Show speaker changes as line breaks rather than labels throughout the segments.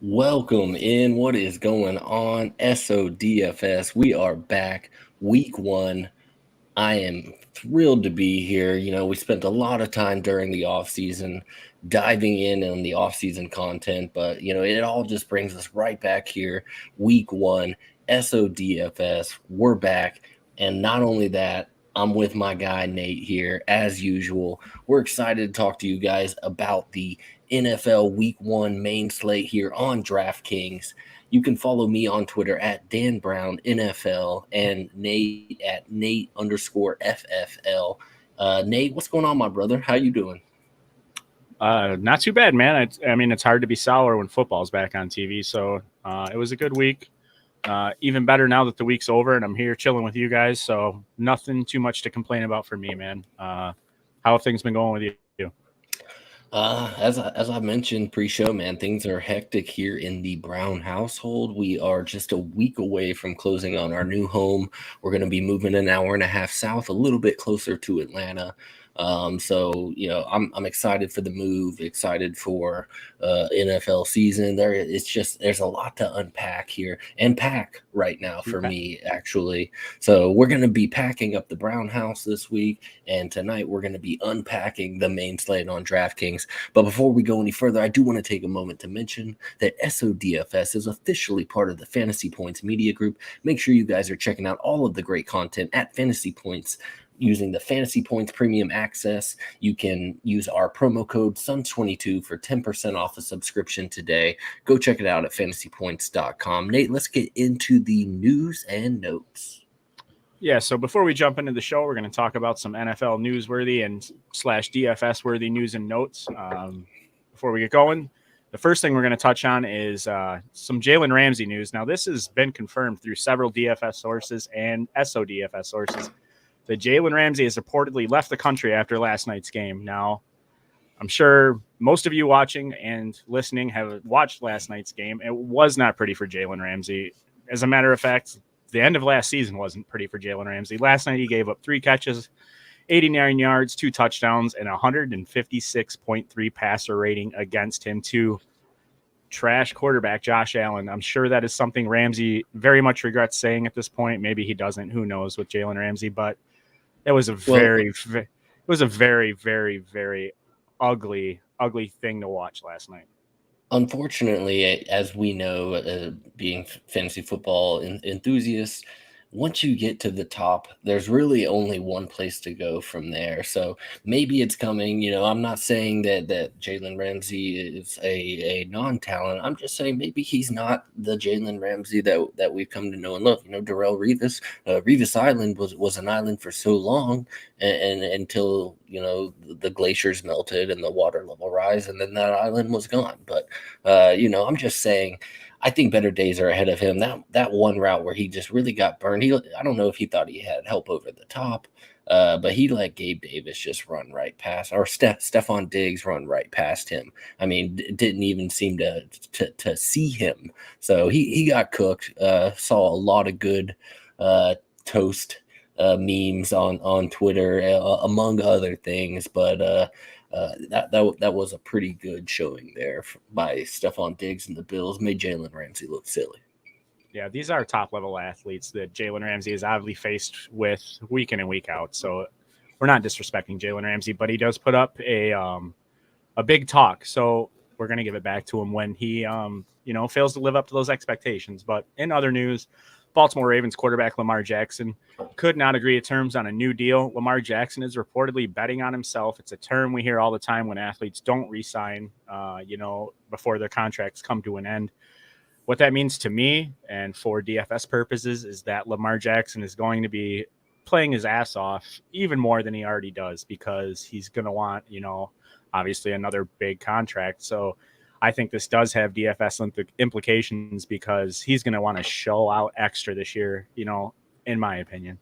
Welcome in. What is going on? SODFS. We are back. Week 1. I am thrilled to be here. We spent a lot of time during the off season diving in on the off season content, but it all just brings us right back here. Week 1, SODFS. We're back. And not only that, I'm with my guy Nate here as usual. We're excited to talk to you guys about the NFL Week 1 main slate here on DraftKings. You can follow me on Twitter at Dan Brown NFL and Nate at Nate_FFL. Nate, what's going on, my brother? How you doing?
Not too bad, man. It's hard to be sour when football's back on TV. So it was a good week. Even better now that the week's over and I'm here chilling with you guys. So nothing too much to complain about for me, man. How have things been going with you?
As I mentioned pre-show, man, things are hectic here in the Brown household. We are just a week away from closing on our new home. We're going to be moving an hour and a half south, a little bit closer to Atlanta. So I'm excited for the move, excited for NFL season. There's a lot to unpack here and pack right now for me, actually. So we're going to be packing up the Brown house this week, and tonight we're going to be unpacking the main slate on DraftKings. But before we go any further, I do want to take a moment to mention that SODFS is officially part of the Fantasy Points Media Group. Make sure you guys are checking out all of the great content at Fantasy Points. Using the Fantasy Points Premium Access, you can use our promo code SUNS22 for 10% off a subscription today. Go check it out at fantasypoints.com. Nate, let's get into the news and notes.
Yeah, so before we jump into the show, we're going to talk about some NFL newsworthy and /DFS worthy news and notes. Before we get going, the first thing we're going to touch on is some Jalen Ramsey news. Now, this has been confirmed through several DFS sources and SODFS sources that Jalen Ramsey has reportedly left the country after last night's game. Now, I'm sure most of you watching and listening have watched last night's game. It was not pretty for Jalen Ramsey. As a matter of fact, the end of last season wasn't pretty for Jalen Ramsey. Last night he gave up 3 catches, 89 yards, 2 touchdowns, and 156.3 passer rating against him to trash quarterback Josh Allen. I'm sure that is something Ramsey very much regrets saying at this point. Maybe he doesn't. Who knows with Jalen Ramsey? But it was a very, very, very ugly thing to watch last night.
Unfortunately, as we know, being fantasy football enthusiasts, once you get to the top, there's really only one place to go from there. So maybe it's coming. I'm not saying that Jalen Ramsey is a non-talent. I'm just saying maybe he's not the Jalen Ramsey that we've come to know and love. Darrelle Revis, Revis Island was an island for so long, and until the glaciers melted and the water level rise, and then that island was gone. But I'm just saying, I think better days are ahead of him. That one route where he just really got burned. I don't know if he thought he had help over the top, but he let Gabe Davis just run right past, or Stephon Diggs run right past him. I mean, didn't even seem to see him. So he got cooked. Saw a lot of good toast memes on Twitter, among other things, but. That was a pretty good showing there by Stephon Diggs and the Bills. Made Jalen Ramsey look silly.
Yeah, these are top-level athletes that Jalen Ramsey is obviously faced with week in and week out. So we're not disrespecting Jalen Ramsey, but he does put up a big talk. So we're going to give it back to him when he fails to live up to those expectations. But in other news, Baltimore Ravens quarterback Lamar Jackson could not agree to terms on a new deal. Lamar Jackson is reportedly betting on himself. It's a term we hear all the time when athletes don't re-sign, before their contracts come to an end. What that means to me and for DFS purposes is that Lamar Jackson is going to be playing his ass off even more than he already does, because he's going to want, obviously another big contract. So I think this does have DFS implications, because he's going to want to show out extra this year, in my opinion.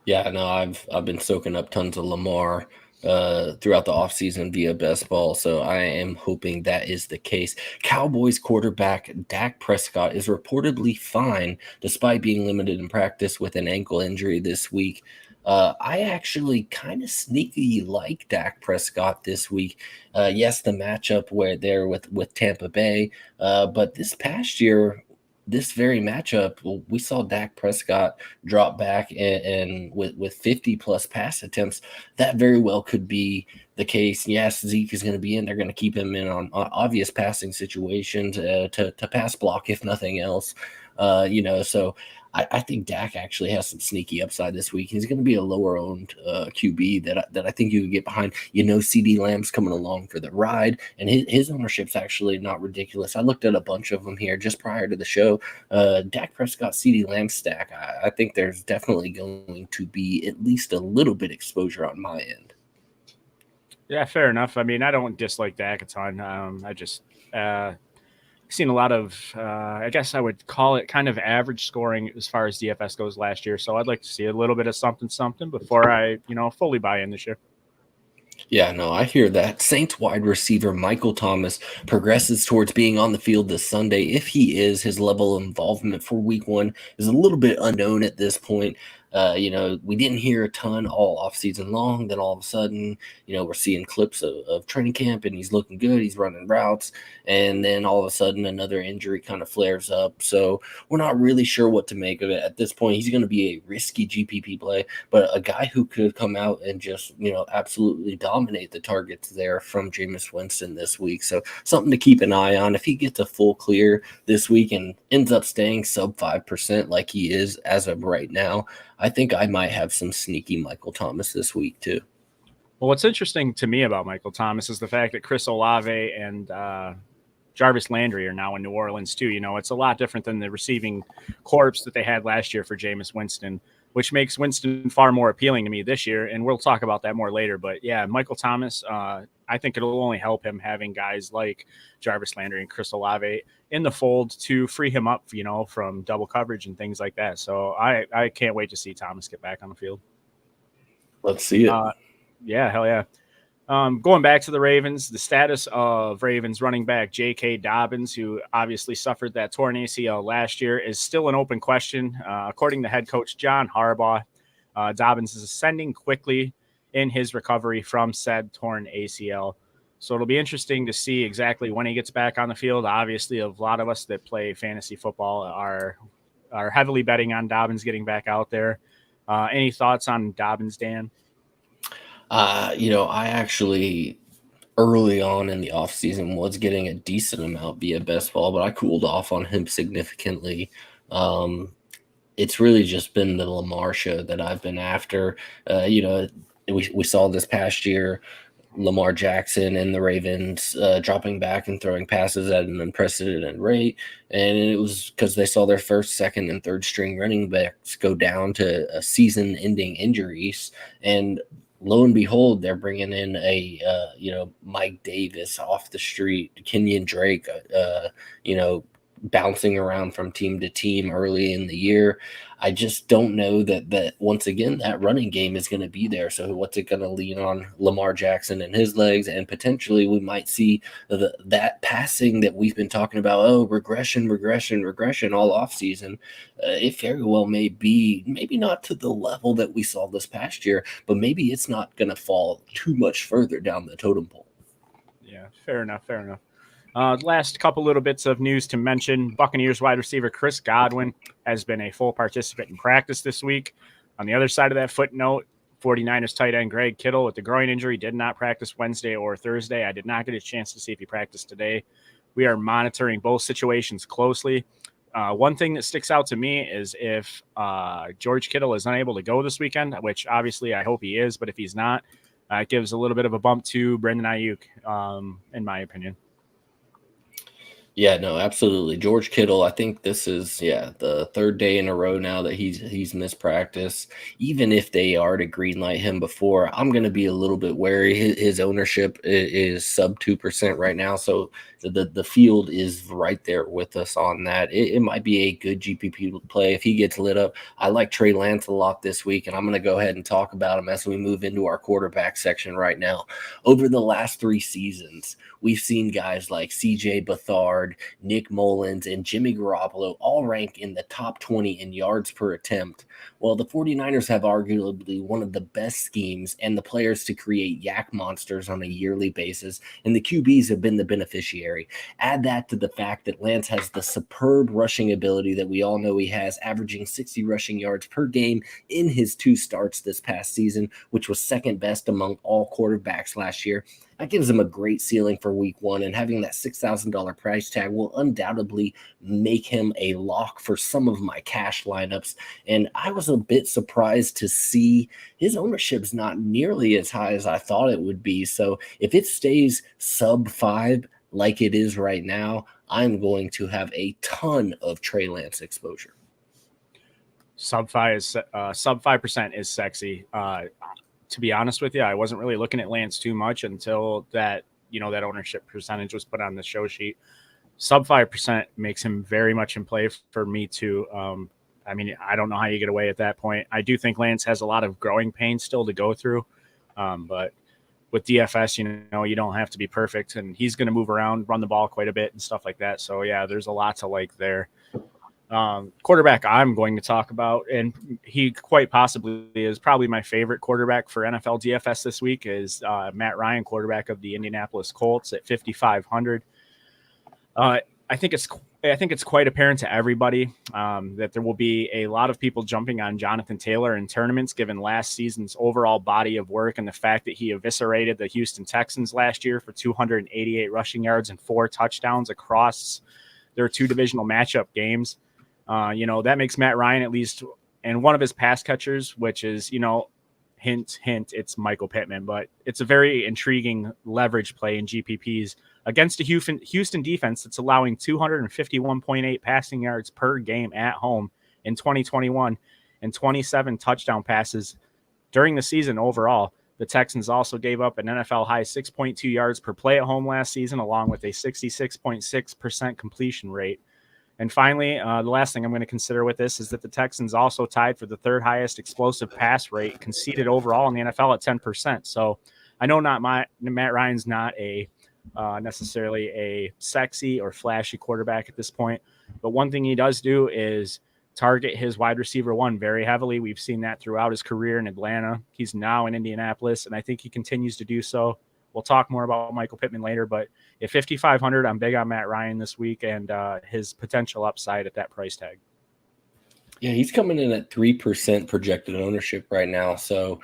Yeah, no, I've been soaking up tons of Lamar throughout the offseason via best ball, so I am hoping that is the case. Cowboys quarterback Dak Prescott is reportedly fine despite being limited in practice with an ankle injury this week. I actually kind of sneaky like Dak Prescott this week. Yes, the matchup where they're with Tampa Bay, but this past year, this very matchup, we saw Dak Prescott drop back and with 50 plus pass attempts. That very well could be the case. Yes, Zeke is going to be in. They're going to keep him in on obvious passing situations to pass block, if nothing else. So I think Dak actually has some sneaky upside this week. He's going to be a lower owned QB that I think you could get behind. CD Lamb's coming along for the ride, and his ownership's actually not ridiculous. I looked at a bunch of them here just prior to the show. Dak Prescott, CD Lamb stack. I think there's definitely going to be at least a little bit exposure on my end.
Yeah, fair enough. I mean, I don't dislike Dak a ton. I just seen a lot of, I guess I would call it kind of average scoring as far as DFS goes last year. So I'd like to see a little bit of something before I, fully buy in this year.
Yeah, no, I hear that. Saints wide receiver Michael Thomas progresses towards being on the field this Sunday. If he is, his level of involvement for week 1 is a little bit unknown at this point. We didn't hear a ton all offseason long. Then all of a sudden, we're seeing clips of training camp and he's looking good. He's running routes. And then all of a sudden, another injury kind of flares up. So we're not really sure what to make of it at this point. He's going to be a risky GPP play, but a guy who could come out and just, absolutely dominate the targets there from Jameis Winston this week. So something to keep an eye on. If he gets a full clear this week and ends up staying sub 5% like he is as of right now, I think I might have some sneaky Michael Thomas this week too.
Well, what's interesting to me about Michael Thomas is the fact that Chris Olave and Jarvis Landry are now in New Orleans too. It's a lot different than the receiving corps that they had last year for Jameis Winston, which makes Winston far more appealing to me this year. And we'll talk about that more later. But yeah, Michael Thomas, I think it'll only help him having guys like Jarvis Landry and Chris Olave in the fold to free him up, from double coverage and things like that. So I can't wait to see Thomas get back on the field.
Let's see it.
Yeah, hell yeah. Going back to the Ravens, the status of Ravens running back J.K. Dobbins, who obviously suffered that torn ACL last year, is still an open question. According to head coach John Harbaugh, Dobbins is ascending quickly in his recovery from said torn ACL. So it'll be interesting to see exactly when he gets back on the field. Obviously, a lot of us that play fantasy football are heavily betting on Dobbins getting back out there. Any thoughts on Dobbins, Dan?
I actually early on in the offseason was getting a decent amount via best ball, but I cooled off on him significantly. It's really just been the Lamar show that I've been after. We saw this past year Lamar Jackson and the Ravens dropping back and throwing passes at an unprecedented rate. And it was because they saw their first, second, and third string running backs go down to season-ending injuries. And lo and behold, they're bringing in a Mike Davis off the street, Kenyon Drake, bouncing around from team to team early in the year. I just don't know that once again that running game is going to be there. So what's it going to lean on Lamar Jackson and his legs, and potentially we might see that passing that we've been talking about. Oh, regression all offseason. It very well may be, maybe not to the level that we saw this past year, but maybe it's not going to fall too much further down the totem pole.
Yeah, fair enough. Last couple little bits of news to mention. Buccaneers wide receiver Chris Godwin has been a full participant in practice this week. On the other side of that footnote, 49ers tight end Greg Kittle with the groin injury did not practice Wednesday or Thursday. I did not get a chance to see if he practiced today. We are monitoring both situations closely. One thing that sticks out to me is if George Kittle is unable to go this weekend, which obviously I hope he is, but if he's not, it gives a little bit of a bump to Brandon Ayuk, in my opinion.
Yeah, no, absolutely. George Kittle, I think this is, the third day in a row now that he's missed practice. Even if they are to greenlight him before, I'm going to be a little bit wary. His ownership is sub 2% right now, so the field is right there with us on that. It might be a good GPP play if he gets lit up. I like Trey Lance a lot this week, and I'm going to go ahead and talk about him as we move into our quarterback section right now. Over the last 3 seasons, we've seen guys like CJ Beathard Bernard, Nick Mullins, and Jimmy Garoppolo all rank in the top 20 in yards per attempt. Well, the 49ers have arguably one of the best schemes and the players to create yak monsters on a yearly basis, and the QBs have been the beneficiary. Add that to the fact that Lance has the superb rushing ability that we all know he has, averaging 60 rushing yards per game in his 2 starts this past season, which was second best among all quarterbacks last year. That gives him a great ceiling for week 1, and having that $6,000 price tag will undoubtedly make him a lock for some of my cash lineups. And I was a bit surprised to see his ownership's not nearly as high as I thought it would be. So if it stays sub 5 like it is right now, I'm going to have a ton of Trey Lance exposure.
Sub 5% is sexy. To be honest with you, I wasn't really looking at Lance too much until that ownership percentage was put on the show sheet. Sub 5% makes him very much in play for me too. I mean, I don't know how you get away at that point. I do think Lance has a lot of growing pains still to go through. But with DFS, you don't have to be perfect, and he's going to move around, run the ball quite a bit and stuff like that. So yeah, there's a lot to like there. Quarterback I'm going to talk about, and he quite possibly is probably my favorite quarterback for NFL DFS this week, is Matt Ryan, quarterback of the Indianapolis Colts at 5,500. I think it's quite apparent to everybody that there will be a lot of people jumping on Jonathan Taylor in tournaments, given last season's overall body of work and the fact that he eviscerated the Houston Texans last year for 288 rushing yards and 4 touchdowns across their 2 divisional matchup games. That makes Matt Ryan, at least, and one of his pass catchers, which is, hint, it's Michael Pittman, but it's a very intriguing leverage play in GPPs against a Houston defense that's allowing 251.8 passing yards per game at home in 2021 and 27 touchdown passes during the season overall. The Texans also gave up an NFL high 6.2 yards per play at home last season, along with a 66.6% completion rate. And finally, the last thing I'm going to consider with this is that the Texans also tied for the 3rd highest explosive pass rate conceded overall in the NFL at 10%. So I know Matt Ryan's not necessarily a sexy or flashy quarterback at this point, but one thing he does do is target his wide receiver 1 very heavily. We've seen that throughout his career in Atlanta. He's now in Indianapolis, and I think he continues to do so. We'll talk more about Michael Pittman later, but at 5,500, I'm big on Matt Ryan this week and his potential upside at that price tag.
Yeah, he's coming in at 3% projected ownership right now. So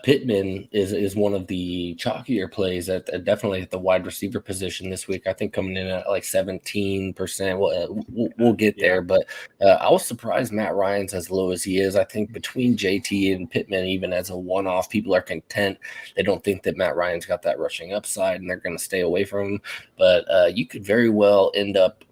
Pittman is one of the chalkier plays at definitely at the wide receiver position this week. I think coming in at like 17%. We'll get there, but I was surprised Matt Ryan's as low as he is. I think between JT and Pittman, even as a one-off, people are content. They don't think that Matt Ryan's got that rushing upside, and they're going to stay away from him. But you could very well end up,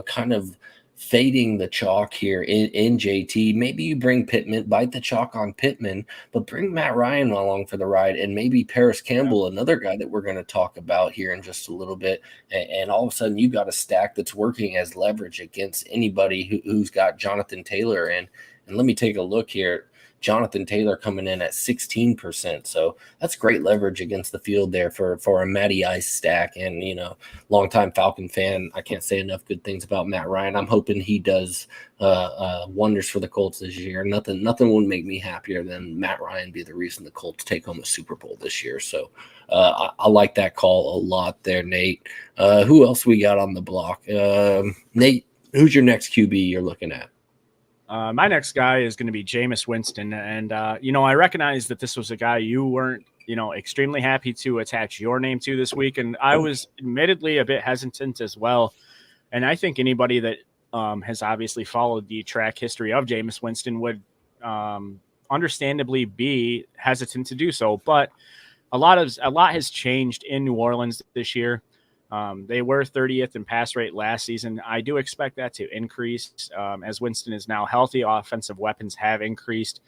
kind of fading the chalk here in JT. Maybe you bring Pittman, bite the chalk on Pittman, but bring Matt Ryan along for the ride, and maybe Paris Campbell, another guy that we're going to talk about here in just a little bit. And all of a sudden you got a stack that's working as leverage against anybody who's got Jonathan Taylor. And let me take a look here. Jonathan Taylor coming in at 16%. So that's great leverage against the field there for a Matty Ice stack. And, longtime Falcon fan, I can't say enough good things about Matt Ryan. I'm hoping he does wonders for the Colts this year. Nothing would make me happier than Matt Ryan be the reason the Colts take home a Super Bowl this year. So I like that call a lot there, Nate. Who else we got on the block? Nate, who's your next QB you're looking at?
My next guy is going to be Jameis Winston. And, I recognize that this was a guy you weren't, extremely happy to attach your name to this week. And I was admittedly a bit hesitant as well. And I think anybody that has obviously followed the track history of Jameis Winston would understandably be hesitant to do so. But a lot has changed in New Orleans this year. They were 30th in pass rate last season. I do expect that to increase as Winston is now healthy. Offensive weapons have increased.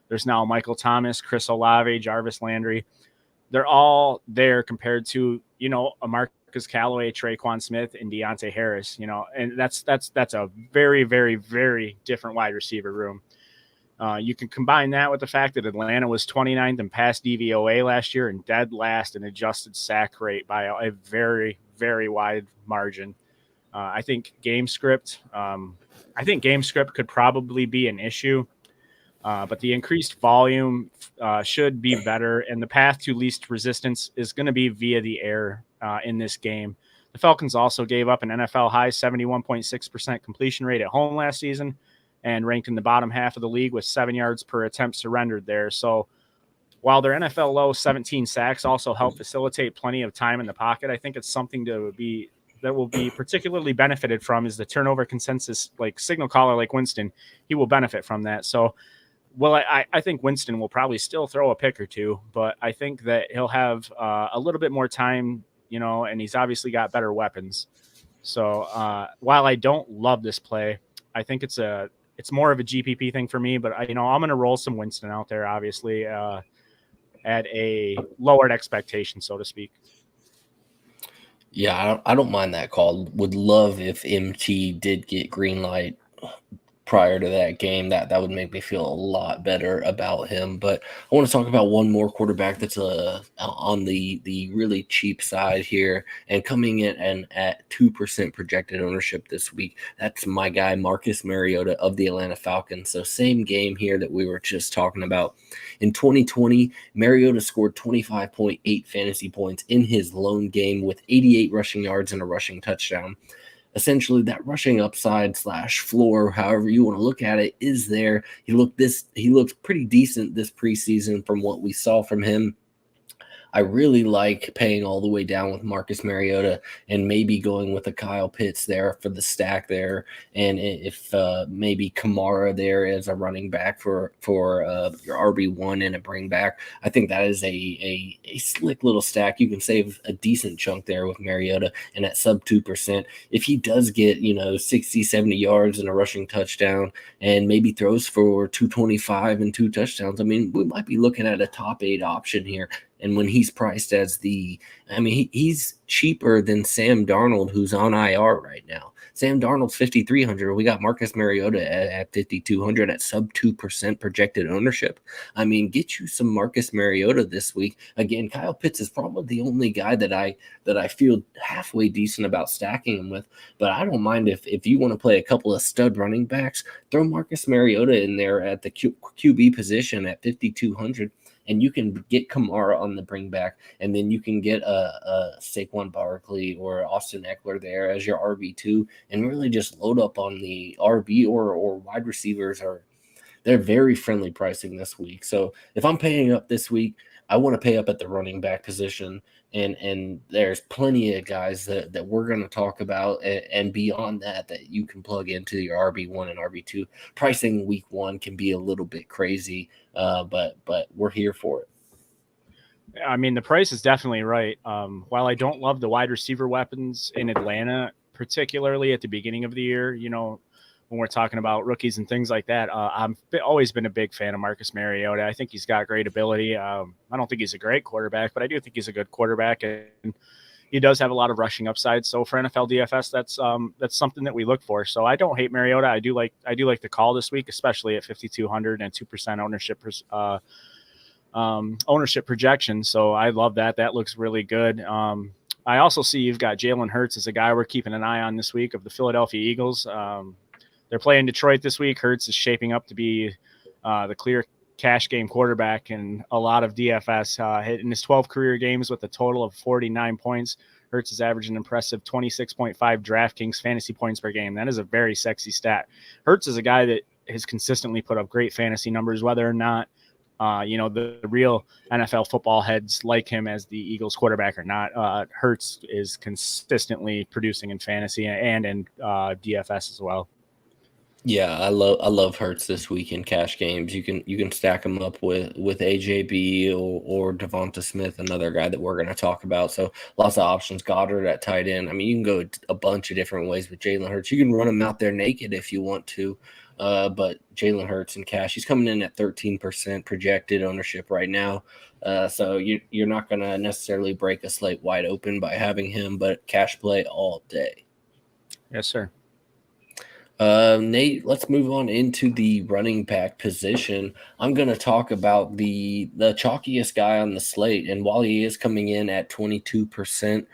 There's now Michael Thomas, Chris Olave, Jarvis Landry. They're all there compared to, a Marcus Callaway, Traquan Smith, and Deontay Harris, and that's a very, very, very different wide receiver room. You can combine that with the fact that Atlanta was 29th in pass DVOA last year and dead last in adjusted sack rate by a very, very wide margin. I think game script. Could probably be an issue, but the increased volume should be better, and the path to least resistance is going to be via the air in this game. The Falcons also gave up an NFL high 71.6% completion rate at home last season and ranked in the bottom half of the league with 7 yards per attempt surrendered there. So while their NFL low 17 sacks also help facilitate plenty of time in the pocket, I think it's something that will be particularly benefited from is the turnover consensus, like signal caller like Winston. He will benefit from that. So, well, I think Winston will probably still throw a pick or two, but I think that he'll have a little bit more time, and he's obviously got better weapons. So while I don't love this play, I think it's more of a GPP thing for me, but I'm going to roll some Winston out there, obviously, at a lowered expectation, so to speak.
Yeah, I don't mind that call. Would love if MT did get green light prior to that game. That would make me feel a lot better about him. But I want to talk about one more quarterback that's on the really cheap side here and coming in and at 2% projected ownership this week. That's my guy Marcus Mariota of the Atlanta Falcons. So same game here that we were just talking about. In 2020, Mariota scored 25.8 fantasy points in his lone game with 88 rushing yards and a rushing touchdown. Essentially, that rushing upside / floor, however you want to look at it, is there. He looked pretty decent this preseason from what we saw from him. I really like paying all the way down with Marcus Mariota and maybe going with a Kyle Pitts there for the stack there. And if maybe Kamara there as a running back for your RB1 and a bring back, I think that is a slick little stack. You can save a decent chunk there with Mariota and at sub 2%. If he does get, 60, 70 yards and a rushing touchdown and maybe throws for 225 and 2 touchdowns, I mean, we might be looking at a top 8 option here. And when he's priced as he's cheaper than Sam Darnold, who's on IR right now. Sam Darnold's 5,300. We got Marcus Mariota at 5,200 at sub 2% projected ownership. I mean, get you some Marcus Mariota this week. Again, Kyle Pitts is probably the only guy that I feel halfway decent about stacking him with. But I don't mind if you want to play a couple of stud running backs, throw Marcus Mariota in there at the QB position at 5,200. And you can get Kamara on the bring back, and then you can get a Saquon Barkley or Austin Eckler there as your RB2, and really just load up on the RB or wide receivers. They're very friendly pricing this week. So if I'm paying up this week, I want to pay up at the running back position. And there's plenty of guys that we're going to talk about and beyond that you can plug into your RB1 and RB2. Pricing week 1 can be a little bit crazy, but we're here for it.
I mean, the price is definitely right. While I don't love the wide receiver weapons in Atlanta, particularly at the beginning of the year, when we're talking about rookies and things like that, I've always been a big fan of Marcus Mariota. I think he's got great ability. I don't think he's a great quarterback, but I do think he's a good quarterback, and he does have a lot of rushing upside. So for NFL DFS, that's something that we look for. So I don't hate Mariota. I do like the call this week, especially at 5,200 and 2% ownership projection. So I love that. That looks really good. I also see you've got Jalen Hurts as a guy we're keeping an eye on this week of the Philadelphia Eagles. They're playing Detroit this week. Hurts is shaping up to be the clear cash game quarterback in a lot of DFS. In his 12 career games with a total of 49 points, Hurts is averaging an impressive 26.5 DraftKings fantasy points per game. That is a very sexy stat. Hurts is a guy that has consistently put up great fantasy numbers, whether or not the real NFL football heads like him as the Eagles quarterback or not. Hurts is consistently producing in fantasy and in DFS as well.
Yeah, I love Hurts this week in cash games. You can stack him up with AJB or Devonta Smith, another guy that we're going to talk about. So lots of options. Goddard at tight end. I mean, you can go a bunch of different ways with Jalen Hurts. You can run him out there naked if you want to, but Jalen Hurts in cash, he's coming in at 13% projected ownership right now. So you're not going to necessarily break a slate wide open by having him, but cash play all day.
Yes, sir.
Nate, let's move on into the running back position. I'm going to talk about the chalkiest guy on the slate, and while he is coming in at 22%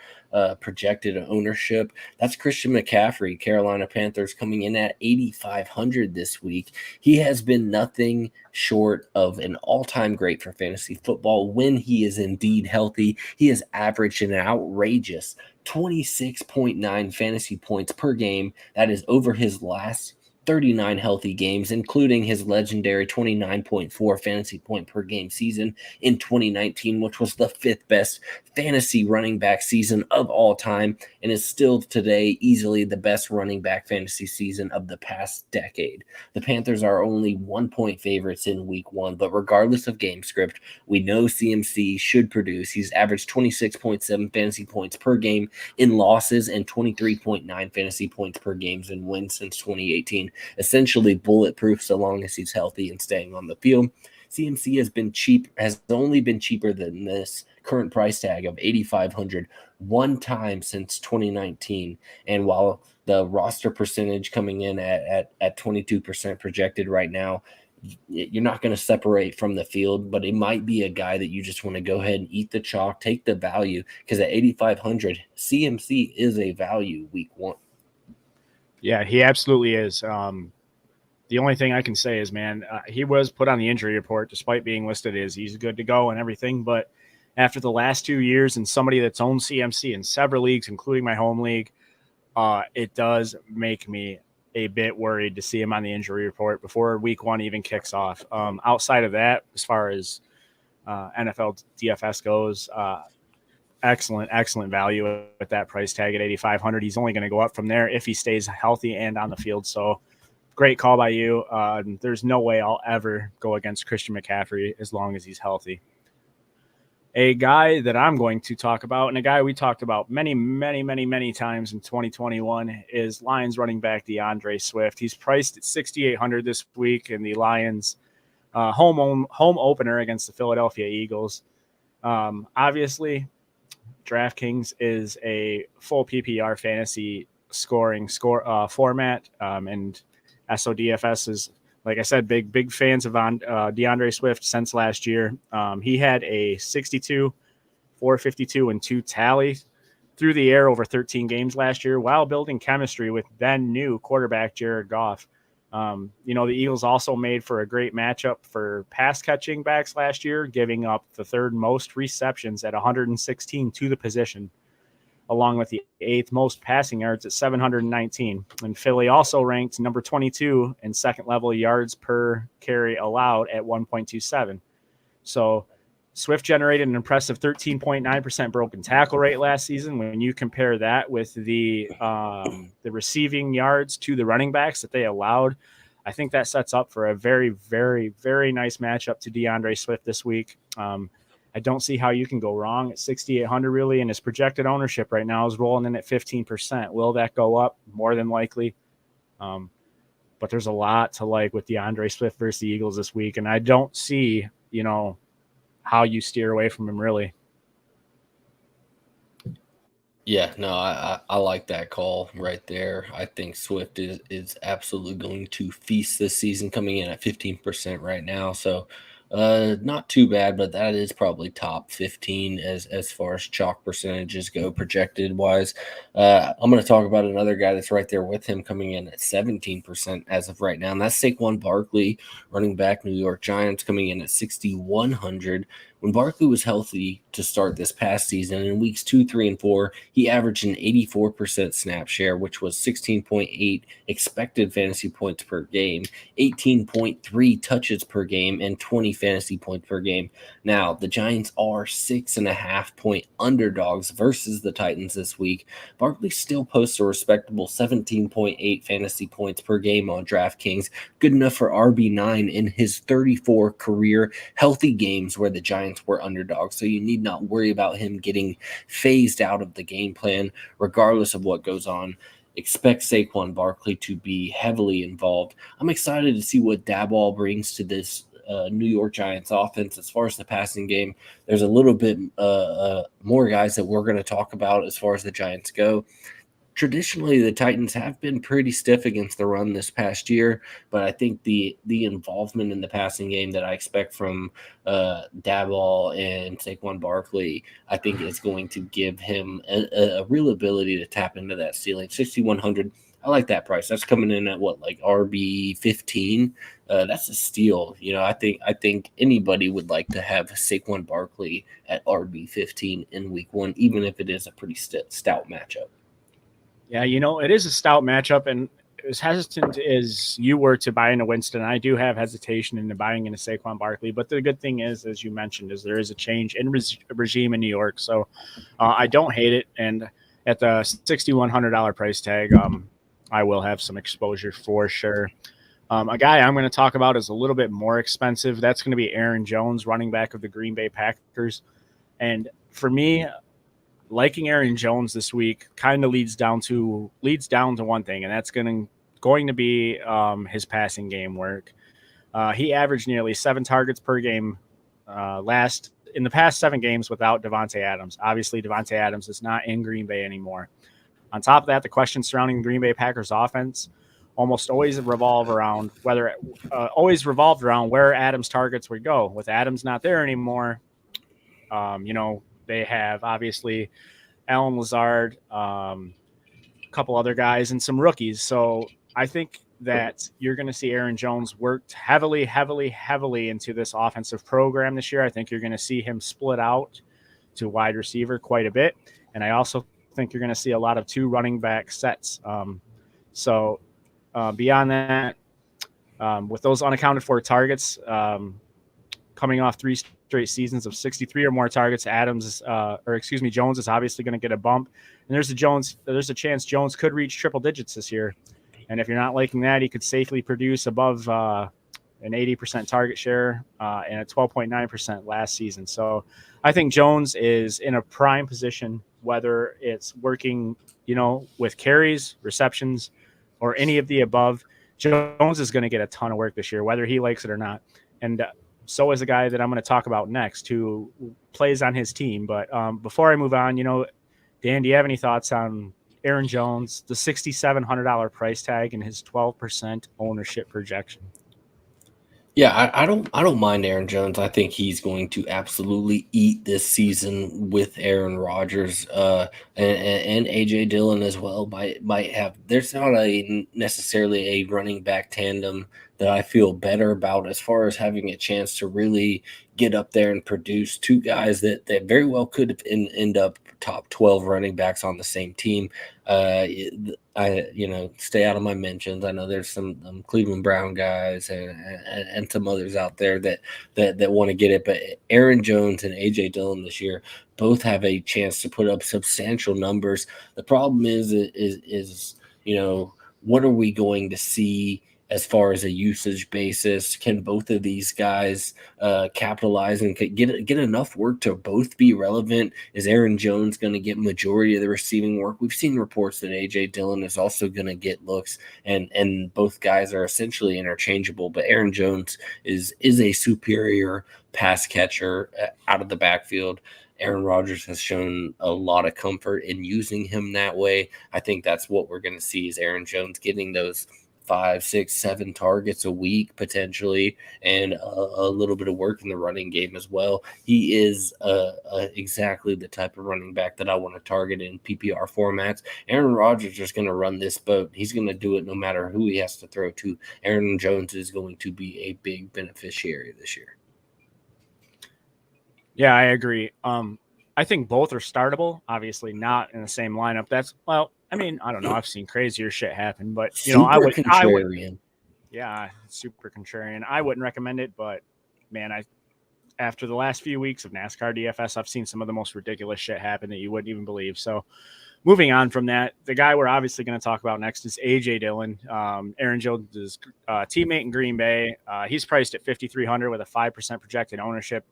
projected ownership. That's Christian McCaffrey, Carolina Panthers, coming in at 8,500 this week. He has been nothing short of an all-time great for fantasy football when he is indeed healthy. He has averaged an outrageous 26.9 fantasy points per game. That is over his last 39 healthy games, including his legendary 29.4 fantasy point per game season in 2019, which was the fifth best fantasy running back season of all time, and is still today easily the best running back fantasy season of the past decade. The Panthers are only 1-point favorites in week 1, but regardless of game script, we know CMC should produce. He's averaged 26.7 fantasy points per game in losses and 23.9 fantasy points per games in wins since 2018. Essentially bulletproof so long as he's healthy and staying on the field. CMC has only been cheaper than this current price tag of 8,500 one time since 2019. And while the roster percentage coming in at 22% projected right now, you're not going to separate from the field, but it might be a guy that you just want to go ahead and eat the chalk, take the value, because at 8,500, CMC is a value week 1.
Yeah, he absolutely is. The only thing I can say is, man, he was put on the injury report despite being listed as he's good to go and everything. But after the last 2 years and somebody that's owned CMC in several leagues, including my home league, it does make me a bit worried to see him on the injury report before week 1 even kicks off. Outside of that, as far as NFL DFS goes, excellent value at that price tag at 8,500. He's only going to go up from there if he stays healthy and on the field. So great call by you. There's no way I'll ever go against Christian McCaffrey as long as he's healthy. A guy that I'm going to talk about, and a guy we talked about many times in 2021, is Lions running back DeAndre Swift. He's priced at 6,800 this week in the Lions home opener against the Philadelphia Eagles. Obviously, DraftKings is a full PPR fantasy scoring format, and SODFS is, like I said, big fans of DeAndre Swift since last year. He had a 62, 452, and 2 tally through the air over 13 games last year while building chemistry with then new quarterback Jared Goff. The Eagles also made for a great matchup for pass catching backs last year, giving up the third most receptions at 116 to the position, along with the 8th most passing yards at 719. And Philly also ranked number 22 in second level yards per carry allowed at 1.27. So Swift generated an impressive 13.9% broken tackle rate last season. When you compare that with the receiving yards to the running backs that they allowed, I think that sets up for a very, very, very nice matchup to DeAndre Swift this week. I don't see how you can go wrong at 6,800 really, and his projected ownership right now is rolling in at 15%. Will that go up? More than likely. But there's a lot to like with DeAndre Swift versus the Eagles this week, and I don't see, how you steer away from him really.
Yeah, no, I like that call right there. I think Swift is absolutely going to feast this season, coming in at 15% right now. So not too bad, but that is probably top 15 as far as chalk percentages go, projected wise. I'm going to talk about another guy that's right there with him, coming in at 17% as of right now, and that's Saquon Barkley, running back, New York Giants, coming in at 6,100. When Barkley was healthy to start this past season, in weeks 2, 3, and 4, he averaged an 84% snap share, which was 16.8 expected fantasy points per game, 18.3 touches per game, and 20 fantasy points per game. Now, the Giants are 6.5-point underdogs versus the Titans this week. Barkley still posts a respectable 17.8 fantasy points per game on DraftKings, good enough for RB9 in his 34 career healthy games where the Giants were underdogs. So you need not worry about him getting phased out of the game plan, regardless of what goes on. Expect Saquon Barkley to be heavily involved. I'm excited to see what Daboll brings to this New York Giants offense. As far as the passing game, there's a little bit more guys that we're going to talk about as far as the Giants go. traditionally the Titans have been pretty stiff against the run this past year, but I think the involvement in the passing game that I expect from Daboll and Saquon Barkley, I think is going to give him a real ability to tap into that ceiling. 6,100. I like that price. That's coming in at what, like RB 15. That's a steal. I think anybody would like to have Saquon Barkley at RB 15 in Week 1, even if it is a pretty stout matchup.
Yeah, it is a stout matchup, and as hesitant as you were to buy into Winston, I do have hesitation into buying into Saquon Barkley. But the good thing is, as you mentioned, is there is a change in regime in New York, so I don't hate it. And at the $6,100 price tag, I will have some exposure for sure. A guy I'm going to talk about is a little bit more expensive. That's going to be Aaron Jones, running back of the Green Bay Packers. And for me, liking Aaron Jones this week kind of leads down to one thing, and that's going to be his passing game work. He averaged nearly 7 targets per game in the past 7 games without Davante Adams. Obviously, Davante Adams is not in Green Bay anymore. On top of that, the questions surrounding the Green Bay Packers offense almost always revolved around where Adams' targets would go. With Adams not there anymore, they have obviously Allen Lazard, a couple other guys, and some rookies. So I think that you're going to see Aaron Jones worked heavily into this offensive program this year. I think you're going to see him split out to wide receiver quite a bit. And I also think you're going to see a lot of 2 running back sets. Beyond that, with those unaccounted for targets, coming off 3 straight seasons of 63 or more targets, Jones is obviously going to get a bump. And there's a chance Jones could reach triple digits this year. And if you're not liking that, he could safely produce above an 80% target share and a 12.9% last season. So I think Jones is in a prime position, whether it's working, with carries, receptions, or any of the above. Jones is going to get a ton of work this year, whether he likes it or not. And so is a guy that I'm going to talk about next who plays on his team. But before I move on, Dan, do you have any thoughts on Aaron Jones, the $6,700 price tag, and his 12% ownership projection?
Yeah, I don't mind Aaron Jones. I think he's going to absolutely eat this season with Aaron Rodgers and AJ Dillon as well. Might have. There's not necessarily a running back tandem that I feel better about as far as having a chance to really get up there and produce 2 guys that very well could end up top 12 running backs on the same team. Stay out of my mentions. I know there's some Cleveland Brown guys and some others out there that want to get it, but Aaron Jones and AJ Dillon this year both have a chance to put up substantial numbers. The problem is what are we going to see as far as a usage basis? Can both of these guys capitalize and get enough work to both be relevant? Is Aaron Jones going to get majority of the receiving work? We've seen reports that A.J. Dillon is also going to get looks, and both guys are essentially interchangeable. But Aaron Jones is a superior pass catcher out of the backfield. Aaron Rodgers has shown a lot of comfort in using him that way. I think that's what we're going to see is Aaron Jones getting those 5, 6, 7 targets a week potentially, and a little bit of work in the running game as well. He is exactly the type of running back that I want to target in PPR formats. Aaron Rodgers is going to run this boat. He's going to do it no matter who he has to throw to. Aaron Jones is going to be a big beneficiary this year.
Yeah, I agree. I think both are startable. Obviously, not in the same lineup. I don't know. I've seen crazier shit happen, but
contrarian.
Yeah, super contrarian. I wouldn't recommend it, but man, after the last few weeks of NASCAR DFS, I've seen some of the most ridiculous shit happen that you wouldn't even believe. So, moving on from that, the guy we're obviously going to talk about next is AJ Dillon, Aaron Jones' teammate in Green Bay. He's priced at $5,300 with a 5% projected ownership.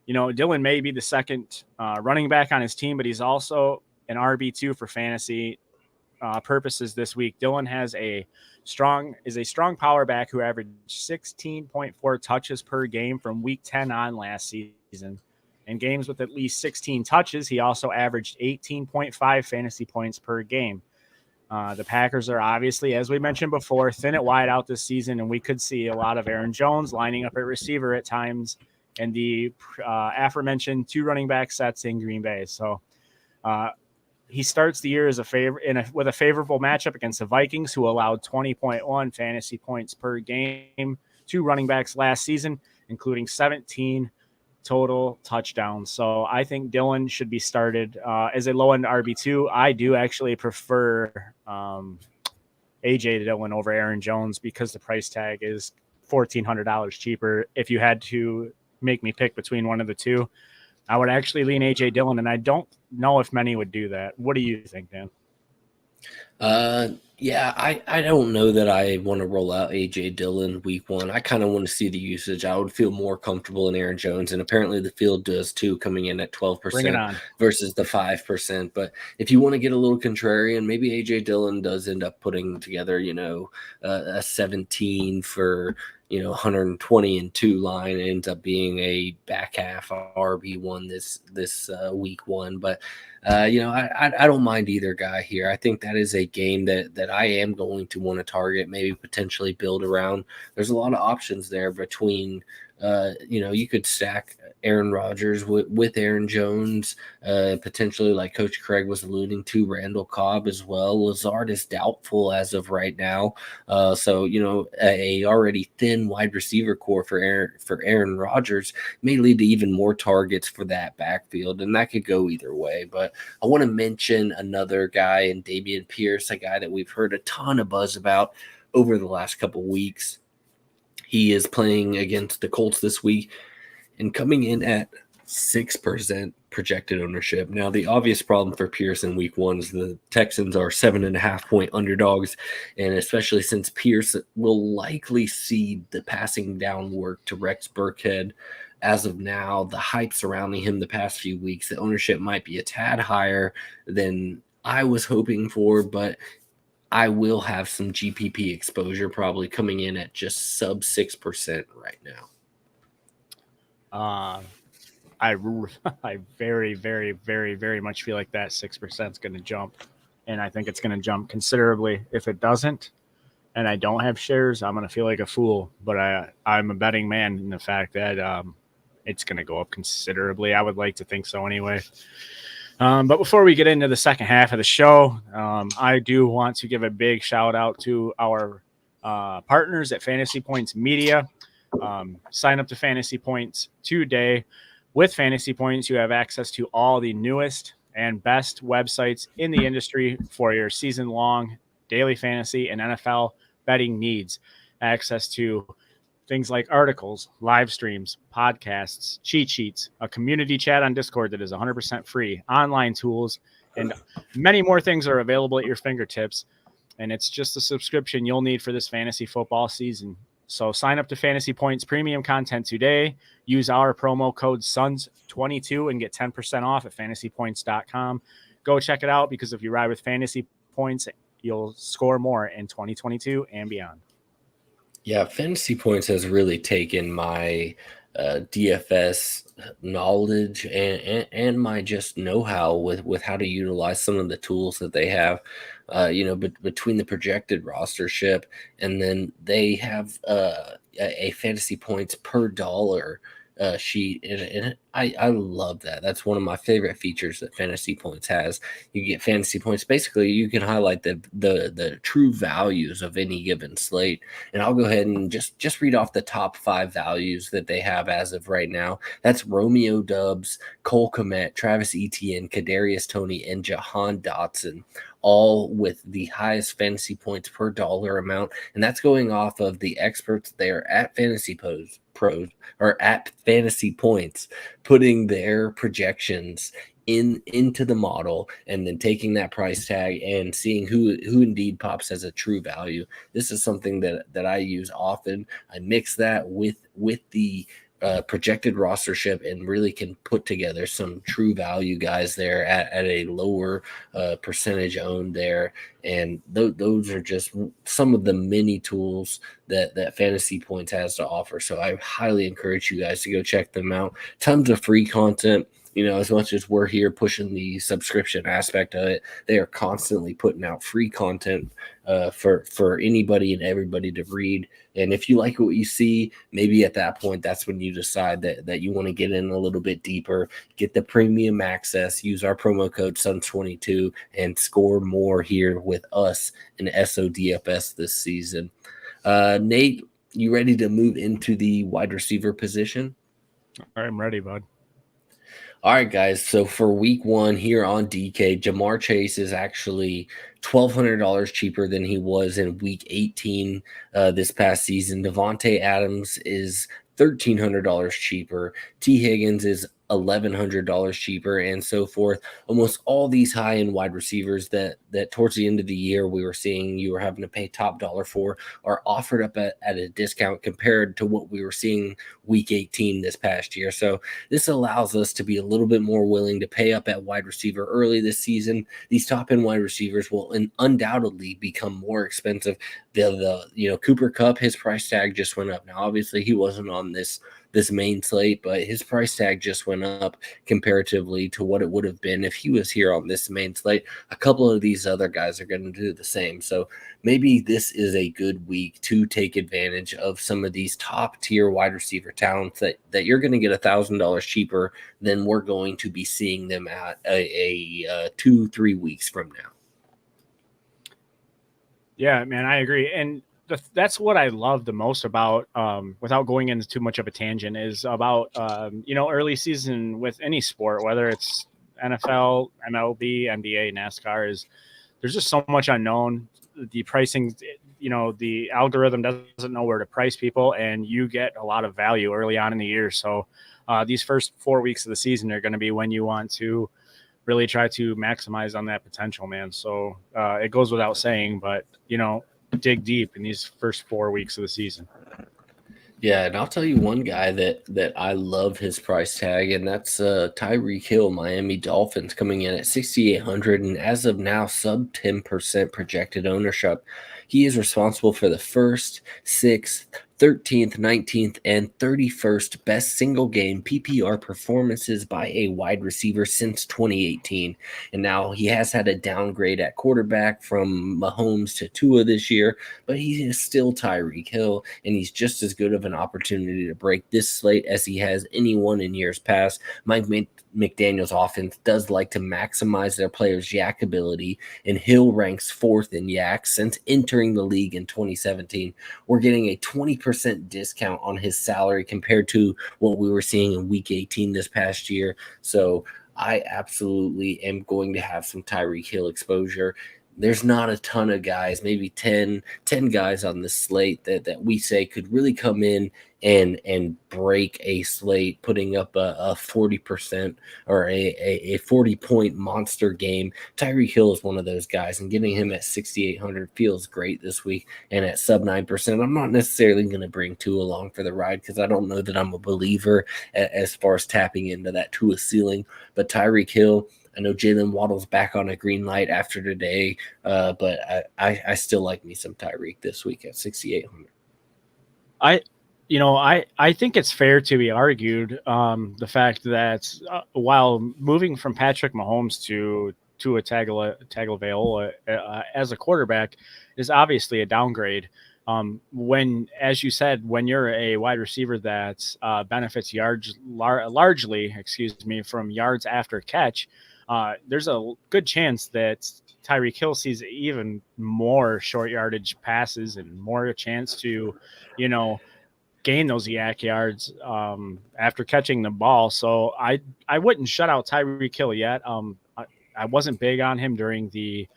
Dillon may be the second running back on his team, but he's also an RB2 for fantasy purposes this week. Dillon is a strong power back who averaged 16.4 touches per game from week 10 on last season. In games with at least 16 touches, he also averaged 18.5 fantasy points per game. The Packers are obviously, as we mentioned before, thin at wide out this season, and we could see a lot of Aaron Jones lining up at receiver at times, and the aforementioned 2 running back sets in Green Bay. So he starts the year as with a favorable matchup against the Vikings, who allowed 20.1 fantasy points per game to running backs last season, including 17 total touchdowns. So I think Dillon should be started as a low-end RB2. I do actually prefer A.J. Dillon over Aaron Jones because the price tag is $1,400 cheaper. If you had to make me pick between one of the two, I would actually lean A.J. Dillon, and I don't know if many would do that. What do you think, Dan?
Yeah, I don't know that I want to roll out A.J. Dillon week 1. I kind of want to see the usage. I would feel more comfortable in Aaron Jones, and apparently the field does too, coming in at 12% versus the 5%. But if you want to get a little contrarian, maybe A.J. Dillon does end up putting together, a 17 for 120 and 2 line. It ends up being a back half RB1 this week 1. But I don't mind either guy here. I think that is a game that I am going to want to target, maybe potentially build around. There's a lot of options there between, you could stack Aaron Rodgers with Aaron Jones, potentially like Coach Craig was alluding to, Randall Cobb as well. Lazard is doubtful as of right now. So, a already thin wide receiver core for Aaron Rodgers may lead to even more targets for that backfield, and that could go either way. But I want to mention another guy in Dameon Pierce, a guy that we've heard a ton of buzz about over the last couple weeks. He is playing against the Colts this week and coming in at 6% projected ownership. Now, the obvious problem for Pierce in week 1 is the Texans are 7.5-point underdogs, and especially since Pierce will likely see the passing down work to Rex Burkhead. As of now, the hype surrounding him the past few weeks, the ownership might be a tad higher than I was hoping for, but I will have some GPP exposure probably coming in at just sub 6% right now.
I very, very, very, very much feel like that 6% is going to jump, and I think it's going to jump considerably. If it doesn't, and I don't have shares, I'm going to feel like a fool. But I'm a betting man in the fact that it's going to go up considerably. I would like to think so anyway. But before we get into the second half of the show, I do want to give a big shout out to our partners at Fantasy Points Media. Sign up to Fantasy Points today. With Fantasy Points, you have access to all the newest and best websites in the industry for your season-long daily fantasy and NFL betting needs. Access to things like articles, live streams, podcasts, cheat sheets, a community chat on Discord that is 100% free, online tools, and many more things are available at your fingertips. And it's just a subscription you'll need for this fantasy football season. So sign up to Fantasy Points premium content today. Use our promo code SUNS22 and get 10% off at fantasypoints.com. Go check it out, because if you ride with Fantasy Points, you'll score more in 2022 and beyond.
Yeah, Fantasy Points has really taken my DFS knowledge and my just know-how with how to utilize some of the tools that they have, between the projected rostership, and then they have a Fantasy Points per dollar sheet, and I love that. That's one of my favorite features that Fantasy Points has. You get Fantasy Points. Basically, you can highlight the true values of any given slate. And I'll go ahead and just read off the top 5 values that they have as of right now. That's Romeo Doubs, Cole Kmet, Travis Etienne, Kadarius Toney, and Jahan Dotson, all with the highest Fantasy Points per dollar amount. And that's going off of the experts there at Fantasy Pros or at Fantasy Points, putting their projections into the model and then taking that price tag and seeing who indeed pops as a true value. This is something that I use often. I mix that with the projected rostership and really can put together some true value guys there at a lower percentage owned there. And those are just some of the many tools that Fantasy Points has to offer. So I highly encourage you guys to go check them out. Tons of free content, as much as we're here pushing the subscription aspect of it, they are constantly putting out free content for anybody and everybody to read. And if you like what you see, maybe at that point, that's when you decide that you want to get in a little bit deeper, get the premium access, use our promo code SUNS22, and score more here with us in SODFS this season. Nate, you ready to move into the wide receiver position?
I'm ready, bud.
All right, guys. So for week 1 here on DK, Jamar Chase is actually $1,200 cheaper than he was in week 18 this past season. Devontae Adams is $1,300 cheaper. T. Higgins is $1,100 cheaper, and so forth. Almost all these high-end wide receivers that towards the end of the year we were seeing you were having to pay top dollar for are offered up at a discount compared to what we were seeing week 18 this past year. So this allows us to be a little bit more willing to pay up at wide receiver early this season. These top-end wide receivers will undoubtedly become more expensive. The Cooper Kupp, his price tag just went up. Now, obviously, he wasn't on this main slate, but his price tag just went up comparatively to what it would have been if he was here on this main slate. A couple of these other guys are going to do the same. So maybe this is a good week to take advantage of some of these top tier wide receiver talents that you're going to get $1,000 cheaper than we're going to be seeing them at a 2-3 weeks from now.
Yeah, man, I agree. And that's what I love the most about, without going into too much of a tangent, is about, early season with any sport, whether it's NFL, MLB, NBA, NASCAR, is there's just so much unknown. The pricing, the algorithm doesn't know where to price people, and you get a lot of value early on in the year. So these first 4 weeks of the season are going to be when you want to really try to maximize on that potential, man. So it goes without saying, but, dig deep in these first 4 weeks of the season.
Yeah, and I'll tell you one guy that I love his price tag, and that's Tyreek Hill, Miami Dolphins, coming in at 6,800, and as of now, sub 10% projected ownership. He is responsible for the 1st, 6th, 13th, 19th, and 31st best single game PPR performances by a wide receiver since 2018. And now he has had a downgrade at quarterback from Mahomes to Tua this year, but he is still Tyreek Hill, and he's just as good of an opportunity to break this slate as he has anyone in years past. Mike McDaniel's offense does like to maximize their players' yak ability, and Hill ranks 4th in yak since entering the league in 2017. We're getting a 20% discount on his salary compared to what we were seeing in week 18 this past year. So I absolutely am going to have some Tyreek Hill exposure. There's not a ton of guys, maybe 10 guys on the slate that we say could really come in and break a slate, putting up a 40% or a 40-point monster game. Tyreek Hill is one of those guys, and getting him at 6,800 feels great this week. And at sub 9%, I'm not necessarily going to bring Tua along for the ride because I don't know that I'm a believer as far as tapping into that Tua ceiling. But Tyreek Hill, I know Jalen Waddle's back on a green light after today, but I still like me some Tyreek this week at 6,800.
I think it's fair to be argued the fact that while moving from Patrick Mahomes to a Tagovailoa as a quarterback is obviously a downgrade. When, as you said, when you're a wide receiver that benefits largely from yards after catch, there's a good chance that Tyreek Hill sees even more short yardage passes and more chance to, gain those yak yards after catching the ball. So I wouldn't shut out Tyreek Hill yet. I wasn't big on him during the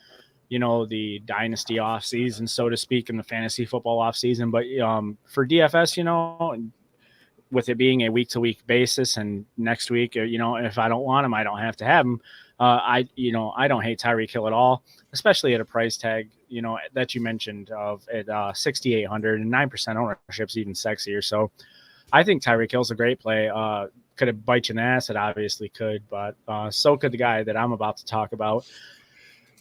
dynasty off season, so to speak, in the fantasy football off season. But for DFS, with it being a week to week basis, and next week, if I don't want him, I don't have to have him. I don't hate Tyreek Hill at all, especially at a price tag, that you mentioned of at 6,800, and 9% ownership is even sexier. So I think Tyreek Hill's a great play. Could it bite you in the ass? It obviously could, but so could the guy that I'm about to talk about.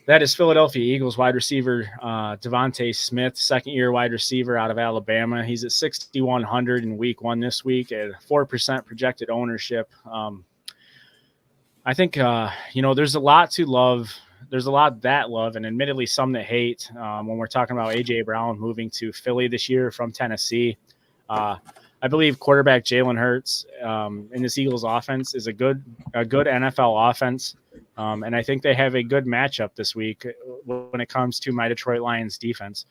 That is Philadelphia Eagles wide receiver Devontae Smith, second-year wide receiver out of Alabama. He's at 6,100 in week 1 this week at 4% projected ownership. I think, there's a lot to love. There's a lot that love, and admittedly some that hate. When we're talking about A.J. Brown moving to Philly this year from Tennessee, I believe quarterback Jalen Hurts in this Eagles offense is a good NFL offense, and I think they have a good matchup this week when it comes to my Detroit Lions defense.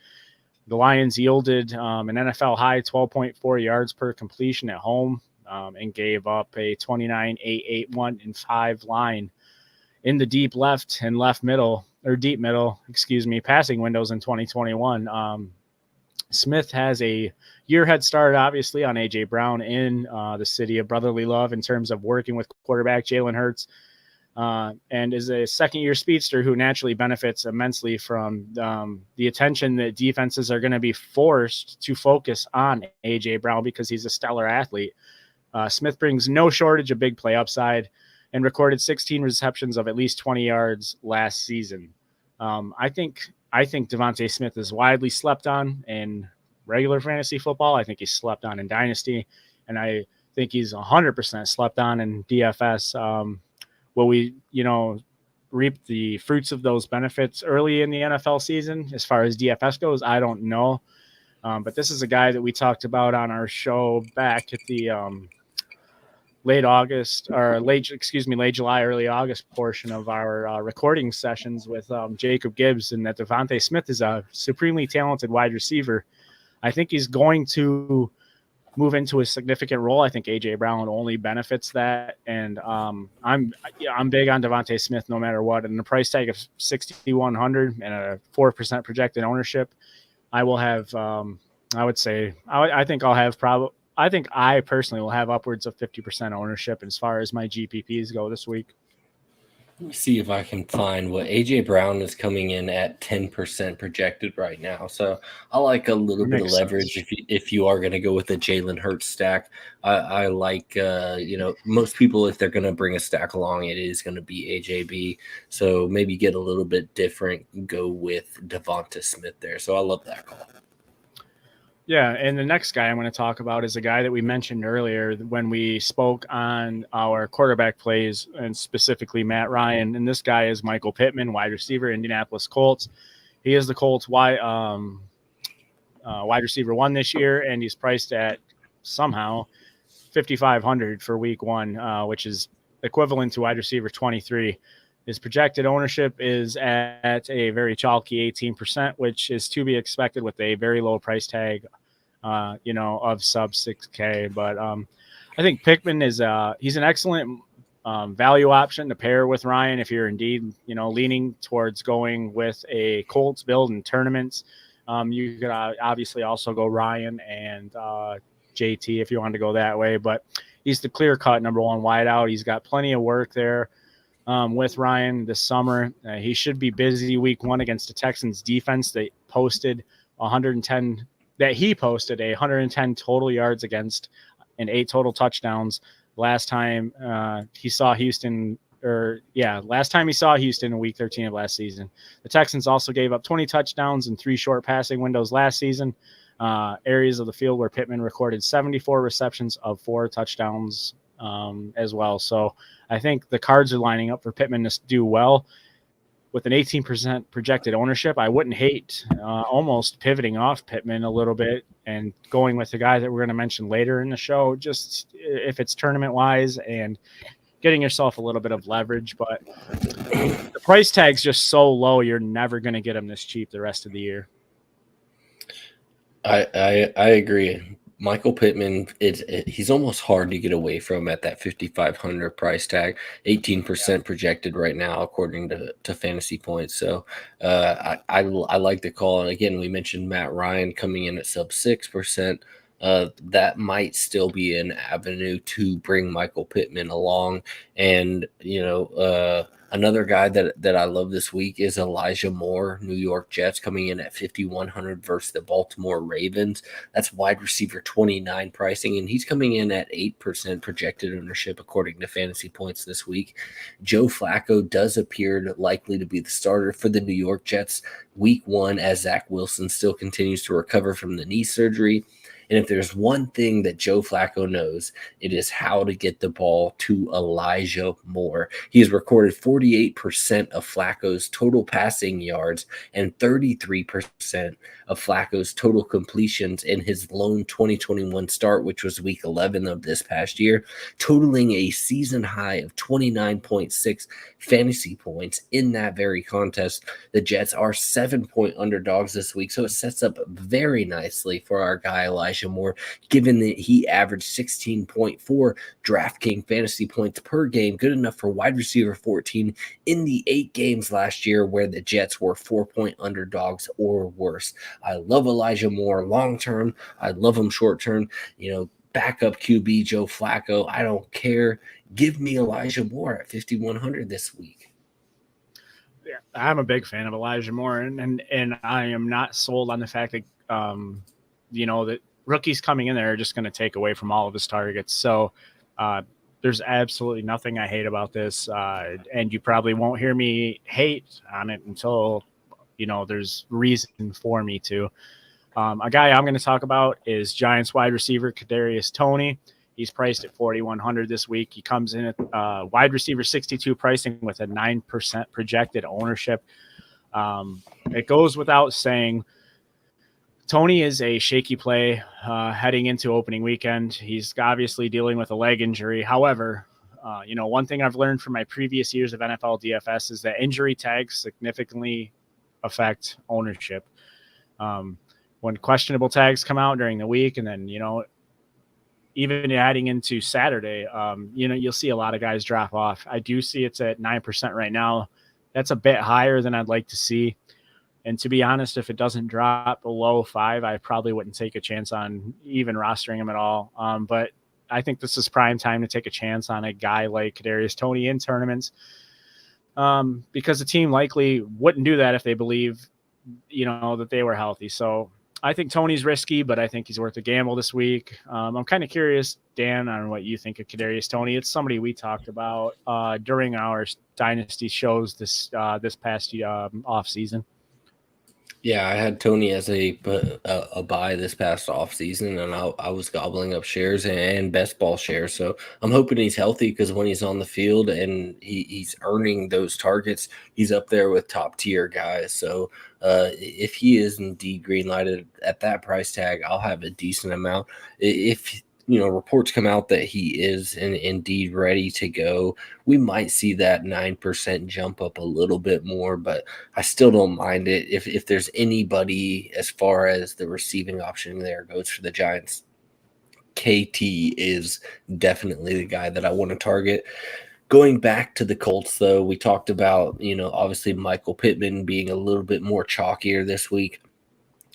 The Lions yielded an NFL high 12.4 yards per completion at home, and gave up a 29-8-8-1-5 line in the deep left and deep middle, passing windows in 2021. Smith has a year head start, obviously, on A.J. Brown in the city of brotherly love in terms of working with quarterback Jalen Hurts, and is a second-year speedster who naturally benefits immensely from the attention that defenses are going to be forced to focus on A.J. Brown because he's a stellar athlete. Smith brings no shortage of big play upside and recorded 16 receptions of at least 20 yards last season. I think Devontae Smith is widely slept on in regular fantasy football. I think he's slept on in Dynasty, and I think he's 100% slept on in DFS. Will we, reap the fruits of those benefits early in the NFL season as far as DFS goes? I don't know. But this is a guy that we talked about on our show back at the late July, early August portion of our recording sessions with Jacob Gibbs, and that Devontae Smith is a supremely talented wide receiver. I think he's going to move into a significant role. I think A.J. Brown only benefits that, and I'm big on Devontae Smith no matter what. And the price tag of $6,100 and a 4% projected ownership, I will have. I think I personally will have upwards of 50% ownership as far as my GPPs go this week.
Let me see if I can find what A.J. Brown is coming in at 10% projected right now. So I like a little bit of leverage if you are going to go with a Jalen Hurts stack. I like, most people, if they're going to bring a stack along, it is going to be AJB. So maybe get a little bit different, go with Devonta Smith there. So I love that call.
Yeah, and the next guy I'm going to talk about is a guy that we mentioned earlier when we spoke on our quarterback plays, and specifically Matt Ryan. And this guy is Michael Pittman, wide receiver, Indianapolis Colts. He is the Colts wide receiver 1 this year, and he's priced at somehow $5,500 for week 1, which is equivalent to wide receiver 23. His projected ownership is at a very chalky 18%, which is to be expected with a very low price tag, of sub 6K. But I think Pittman is he's an excellent value option to pair with Ryan if you're indeed leaning towards going with a Colts build in tournaments. You could obviously also go Ryan and JT if you wanted to go that way, but he's the clear-cut number 1 wideout. He's got plenty of work there with Ryan this summer. He should be busy week 1 against the Texans defense. They posted 110 total yards against and 8 total touchdowns last time he saw Houston in week 13 of last season. The Texans also gave up 20 touchdowns and 3 short passing windows last season, areas of the field where Pittman recorded 74 receptions of 4 touchdowns as well. So I think the cards are lining up for Pittman to do well. With an 18% projected ownership, I wouldn't hate almost pivoting off Pittman a little bit and going with the guy that we're going to mention later in the show, just if it's tournament-wise and getting yourself a little bit of leverage. But the price tag's just so low, you're never going to get him this cheap the rest of the year.
I agree. Michael Pittman, he's almost hard to get away from at that $5,500 price tag. 18% projected right now, according to Fantasy Points. So I like the call. And again, we mentioned Matt Ryan coming in at sub 6%. That might still be an avenue to bring Michael Pittman along. And, another guy that I love this week is Elijah Moore, New York Jets, coming in at 5,100 versus the Baltimore Ravens. That's wide receiver 29 pricing, and he's coming in at 8% projected ownership according to Fantasy Points this week. Joe Flacco does appear likely to be the starter for the New York Jets week 1 as Zach Wilson still continues to recover from the knee surgery. And if there's one thing that Joe Flacco knows, it is how to get the ball to Elijah Moore. He has recorded 48% of Flacco's total passing yards and 33% of Flacco's total completions in his lone 2021 start, which was week 11 of this past year, totaling a season high of 29.6 fantasy points in that very contest. The Jets are 7-point underdogs this week, so it sets up very nicely for our guy Elijah Moore, given that he averaged 16.4 DraftKings fantasy points per game, good enough for wide receiver 14 in the 8 games last year where the Jets were 4-point underdogs or worse. I love Elijah Moore long term. I love him short term. Backup QB Joe Flacco, I don't care. Give me Elijah Moore at 5,100 this week.
Yeah, I'm a big fan of Elijah Moore, and I am not sold on the fact that that rookies coming in there are just going to take away from all of his targets. So there's absolutely nothing I hate about this, and you probably won't hear me hate on it until there's reason for me to. A guy I'm going to talk about is Giants wide receiver Kadarius Toney. He's priced at 4,100 this week. He comes in at wide receiver 62 pricing with a 9% projected ownership. It goes without saying, Toney is a shaky play heading into opening weekend. He's obviously dealing with a leg injury. However, one thing I've learned from my previous years of NFL DFS is that injury tags significantly affect ownership. When questionable tags come out during the week, and then, even adding into Saturday, you'll see a lot of guys drop off. I do see it's at 9% right now. That's a bit higher than I'd like to see. And to be honest, if it doesn't drop below 5, I probably wouldn't take a chance on even rostering him at all. But I think this is prime time to take a chance on a guy like Kadarius Toney in tournaments, because the team likely wouldn't do that if they believe, that they were healthy. So I think Toney's risky, but I think he's worth a gamble this week. I'm kind of curious, Dan, on what you think of Kadarius Toney. It's somebody we talked about during our Dynasty shows this past off season.
Yeah, I had Toney as a buy this past offseason, and I was gobbling up shares and best ball shares. So I'm hoping he's healthy, because when he's on the field and he's earning those targets, he's up there with top tier guys. So if he is indeed green lighted at that price tag, I'll have a decent amount. If reports come out that he is indeed ready to go, we might see that 9% jump up a little bit more, but I still don't mind it. If there's anybody as far as the receiving option there goes for the Giants, KT is definitely the guy that I want to target. Going back to the Colts, though, we talked about, obviously Michael Pittman being a little bit more chalkier this week.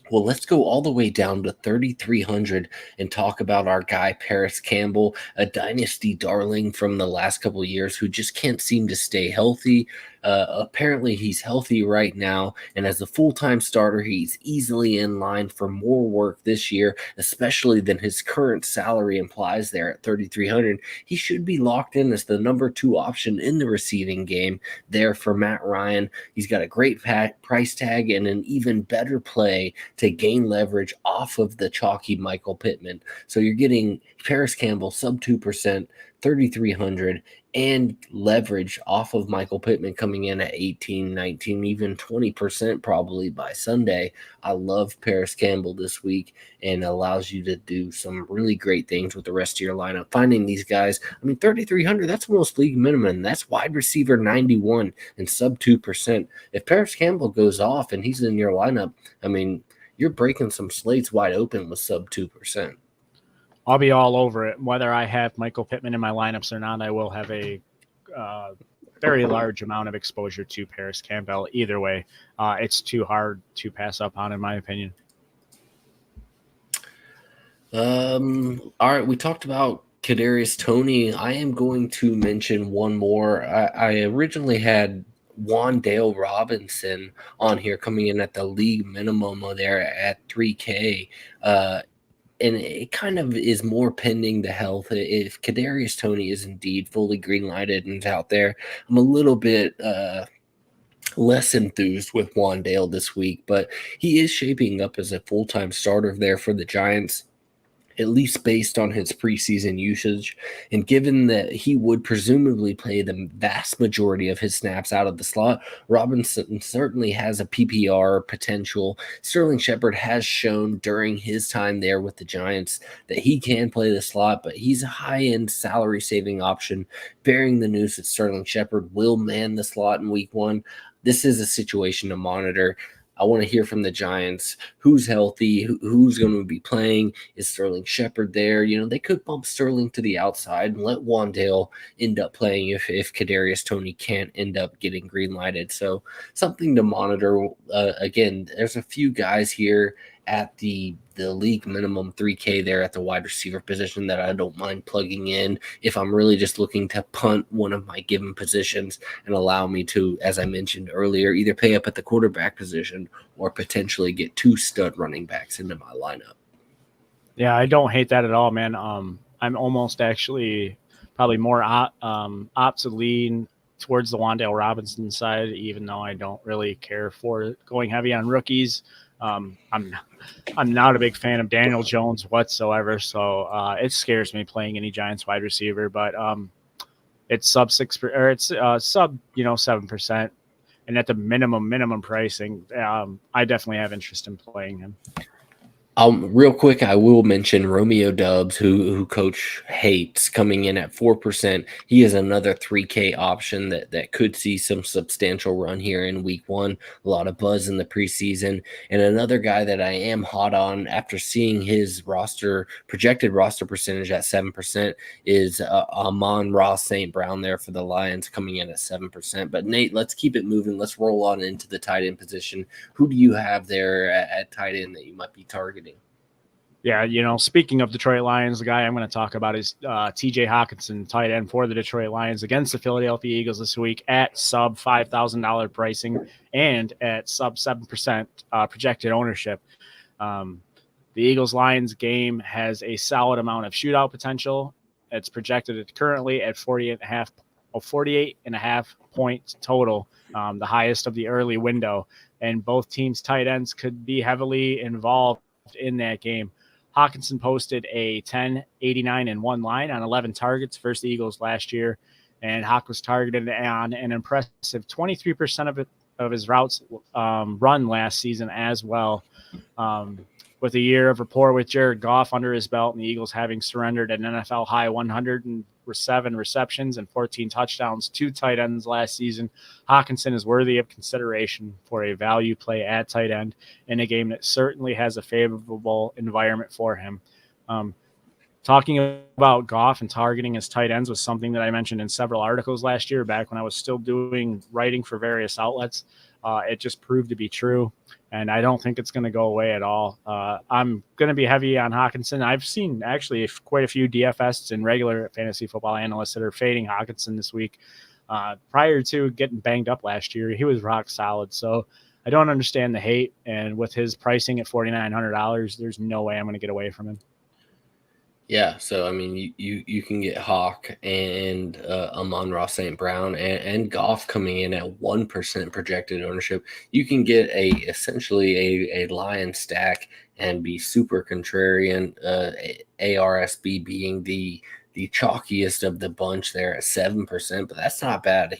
Well, let's go all the way down to 3,300 and talk about our guy, Paris Campbell, a dynasty darling from the last couple of years who just can't seem to stay healthy. Apparently, he's healthy right now, and as a full-time starter, he's easily in line for more work this year, especially than his current salary implies there at 3,300. He should be locked in as the number 2 option in the receiving game there for Matt Ryan. He's got a great price tag and an even better play to gain leverage off of the chalky Michael Pittman. So you're getting Paris Campbell sub 2%, 3,300, and leverage off of Michael Pittman coming in at 18, 19, even 20% probably by Sunday. I love Paris Campbell this week, and allows you to do some really great things with the rest of your lineup. Finding these guys, 3,300, that's almost league minimum. That's wide receiver 91 and sub 2%. If Paris Campbell goes off and he's in your lineup, you're breaking some slates wide open with sub 2%.
I'll be all over it. Whether I have Michael Pittman in my lineups or not, I will have a very large amount of exposure to Paris Campbell. Either way, it's too hard to pass up on, in my opinion.
All right, we talked about Kadarius Toney. I am going to mention one more. I originally had Wan'Dale Robinson on here coming in at the league minimum there at 3K. And it kind of is more pending the health. If Kadarius Toney is indeed fully green-lighted and out there, I'm a little bit less enthused with Wan'Dale this week, but he is shaping up as a full-time starter there for the Giants. at least based on his preseason usage. And given that he would presumably play the vast majority of his snaps out of the slot, Robinson certainly has a PPR potential. Sterling Shepard has shown during his time there with the Giants that he can play the slot, but he's a high-end salary-saving option, bearing the news that Sterling Shepard will man the slot in week 1. This is a situation to monitor. I want to hear from the Giants. Who's healthy? Who's going to be playing? Is Sterling Shepard there? They could bump Sterling to the outside and let Wan'Dale end up playing if Kadarius Toney can't end up getting green lighted. So something to monitor. Again, there's a few guys here at the league minimum 3K there at the wide receiver position that I don't mind plugging in if I'm really just looking to punt one of my given positions and allow me to, as I mentioned earlier, either pay up at the quarterback position or potentially get 2 stud running backs into my lineup.
Yeah, I don't hate that at all, man. I'm almost actually probably more opt to lean towards the Wan'Dale Robinson side, even though I don't really care for going heavy on rookies. I'm not a big fan of Daniel Jones whatsoever, so it scares me playing any Giants wide receiver. But it's sub 6 or it's sub 7%, and at the minimum pricing, I definitely have interest in playing him.
Real quick, I will mention Romeo Doubs, who Coach hates, coming in at 4%. He is another 3K option that could see some substantial run here in week 1. A lot of buzz in the preseason. And another guy that I am hot on after seeing his projected roster percentage at 7% is Amon-Ra St. Brown there for the Lions, coming in at 7%. But Nate, let's keep it moving. Let's roll on into the tight end position. Who do you have there at tight end that you might be targeting?
Yeah, speaking of Detroit Lions, the guy I'm going to talk about is TJ Hawkinson, tight end for the Detroit Lions against the Philadelphia Eagles this week at sub $5,000 pricing and at sub 7% projected ownership. The Eagles-Lions game has a solid amount of shootout potential. It's projected currently at 48.5 points total, the highest of the early window. And both teams' tight ends could be heavily involved in that game. Hawkinson posted a 10-89-1 line on 11 targets versus the Eagles last year, and Hawk was targeted on an impressive 23% of his routes run last season as well. With a year of rapport with Jared Goff under his belt and the Eagles having surrendered an NFL high 107 receptions and 14 touchdowns to tight ends last season, Hawkinson is worthy of consideration for a value play at tight end in a game that certainly has a favorable environment for him. Talking about Goff and targeting his tight ends was something that I mentioned in several articles last year back when I was still doing writing for various outlets. It just proved to be true, and I don't think it's going to go away at all. I'm going to be heavy on Hawkinson. I've seen actually quite a few DFS and regular fantasy football analysts that are fading Hawkinson this week. Prior to getting banged up last year, he was rock solid. So I don't understand the hate, and with his pricing at $4,900, there's no way I'm going to get away from him.
Yeah, so I mean, you can get Hawk and Amon-Ra St. Brown and Goff coming in at 1% projected ownership. You can get essentially a Lion stack and be super contrarian. ARSB being the chalkiest of the bunch there at 7%, but that's not bad.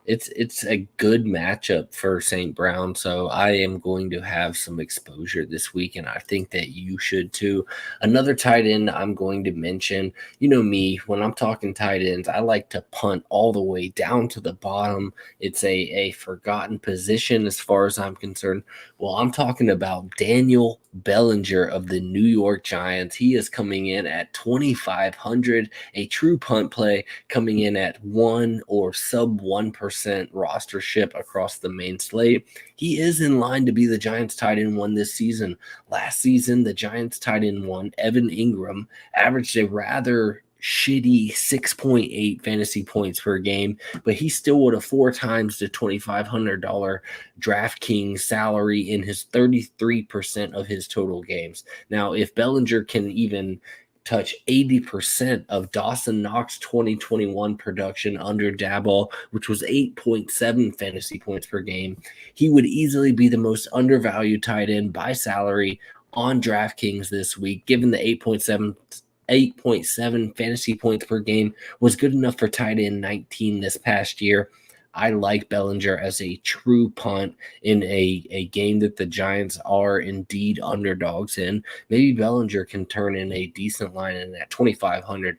It's a good matchup for St. Brown, so I am going to have some exposure this week, and I think that you should too. Another tight end I'm going to mention, you know me, when I'm talking tight ends, I like to punt all the way down to the bottom. It's a forgotten position as far as I'm concerned. Well, I'm talking about Daniel Bellinger of the New York Giants. He is coming in at 2,500, a true punt play, coming in at 1 or sub 1% rostership across the main slate. He is in line to be the Giants tight end 1 this season. Last season, the Giants tight end 1, Evan Ingram, averaged a rather shitty 6.8 fantasy points per game, but he still would have 4 times the $2,500 DraftKings salary in his 33% of his total games. Now, if Bellinger can even touch 80% of Dawson Knox 2021 production under Daboll, which was 8.7 fantasy points per game, he would easily be the most undervalued tight end by salary on DraftKings this week, given the 8.7 fantasy points per game was good enough for tight end 19 this past year. I like Bellinger as a true punt in a game that the Giants are indeed underdogs in. Maybe Bellinger can turn in a decent line in at 2,500.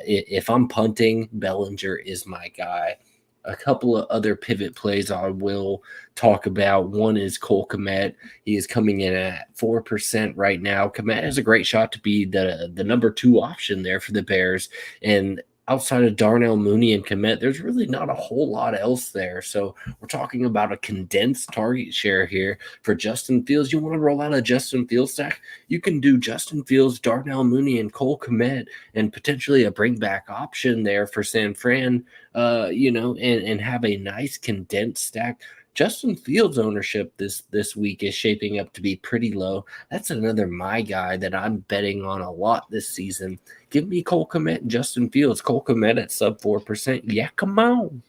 If I'm punting, Bellinger is my guy. A couple of other pivot plays I will talk about. One is Cole Kmet. He is coming in at 4% right now. Kmet has a great shot to be the number 2 option there for the Bears. And outside of Darnell Mooney and Kmet, there's really not a whole lot else there. So we're talking about a condensed target share here for Justin Fields. You want to roll out a Justin Fields stack? You can do Justin Fields, Darnell Mooney, and Cole Kmet, and potentially a bring back option there for San Fran, and have a nice condensed stack. Justin Fields ownership this week is shaping up to be pretty low. That's another my guy that I'm betting on a lot this season. Give me Cole Kmet and Justin Fields. Cole Kmet at sub 4%. Yeah, come on.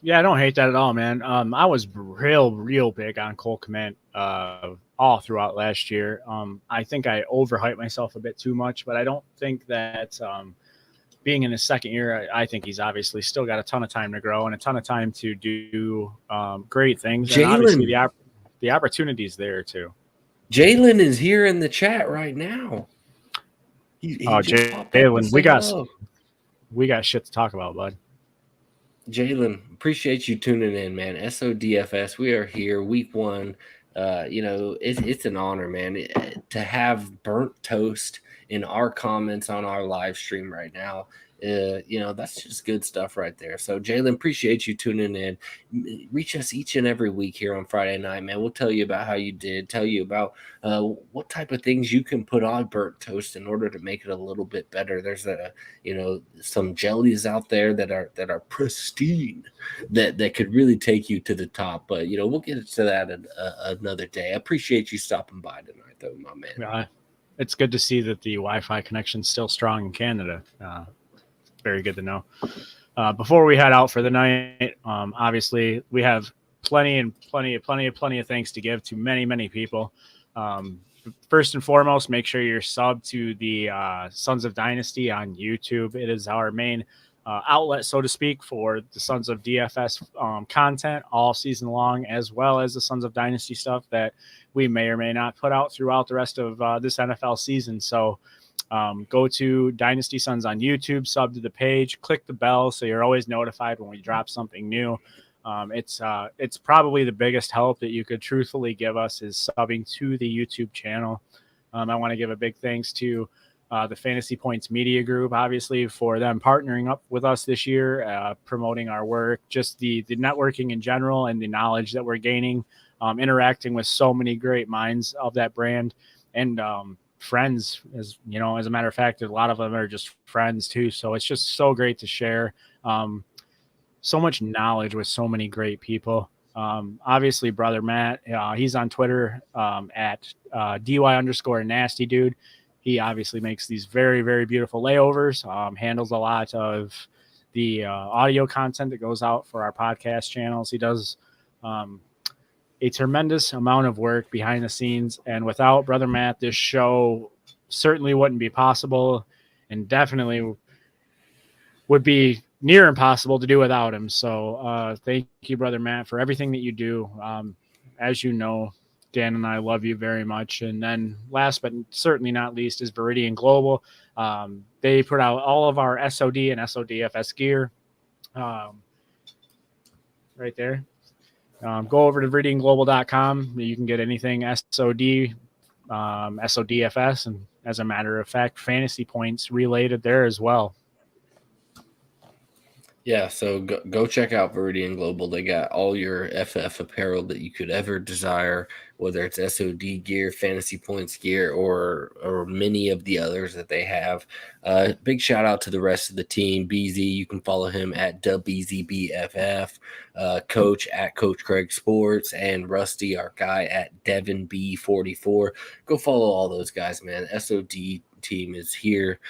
Yeah, I don't hate that at all, man. I was real big on Cole Kmet all throughout last year. I think I overhyped myself a bit too much, but I don't think that being in his second year, I think he's obviously still got a ton of time to grow and a ton of time to do great things. And obviously the opportunity's there too.
Jalen is here in the chat right now.
Jalen, we got shit to talk about, bud.
Jalen, appreciate you tuning in, man. SODFS, we are here, week 1. It's an honor, man, to have burnt toast in our comments on our live stream right now. That's just good stuff right there. So, Jalen, appreciate you tuning in. Reach us each and every week here on Friday night, man. We'll tell you about how you did, tell you about what type of things you can put on burnt toast in order to make it a little bit better. There's some jellies out there that are pristine that could really take you to the top. But we'll get to that another day. I appreciate you stopping by tonight, though, my man.
Yeah, it's good to see that the Wi-Fi connection's still strong in Canada. Very good to know. Before we head out for the night, obviously we have plenty of thanks to give to many people. First and foremost, make sure you're subbed to the Sons of Dynasty on YouTube. It is our main outlet, so to speak, for the Sons of DFS content all season long, as well as the Sons of Dynasty stuff that we may or may not put out throughout the rest of this NFL season. So go to Dynasty Sons on YouTube, sub to the page, click the bell so you're always notified when we drop something new. It's probably the biggest help that you could truthfully give us is subbing to the YouTube channel. I want to give a big thanks to the Fantasy Points Media Group, obviously, for them partnering up with us this year, promoting our work, just the networking in general and the knowledge that we're gaining, interacting with so many great minds of that brand, and friends, as a matter of fact, a lot of them are just friends too. So it's just so great to share so much knowledge with so many great people. Obviously, brother Matt, he's on Twitter at @DY_nasty dude. He obviously makes these very, very beautiful layovers, handles a lot of the audio content that goes out for our podcast channels. He does a tremendous amount of work behind the scenes. And without brother Matt, this show certainly wouldn't be possible and definitely would be near impossible to do without him. So thank you, brother Matt, for everything that you do. As you know, Dan and I love you very much. And then last but certainly not least is Viridian Global. They put out all of our SOD and SODFS gear right there. Go over to viridianglobal.com. You can get anything SOD, SODFS, and as a matter of fact, fantasy points related there as well.
Yeah, so go check out Viridian Global. They got all your FF apparel that you could ever desire, whether it's SOD gear, fantasy points gear, or many of the others that they have. Big shout out to the rest of the team. BZ, you can follow him at WBZBFF, Coach at Coach Craig Sports, and Rusty, our guy, at DevinB44. Go follow all those guys, man. SOD team is here.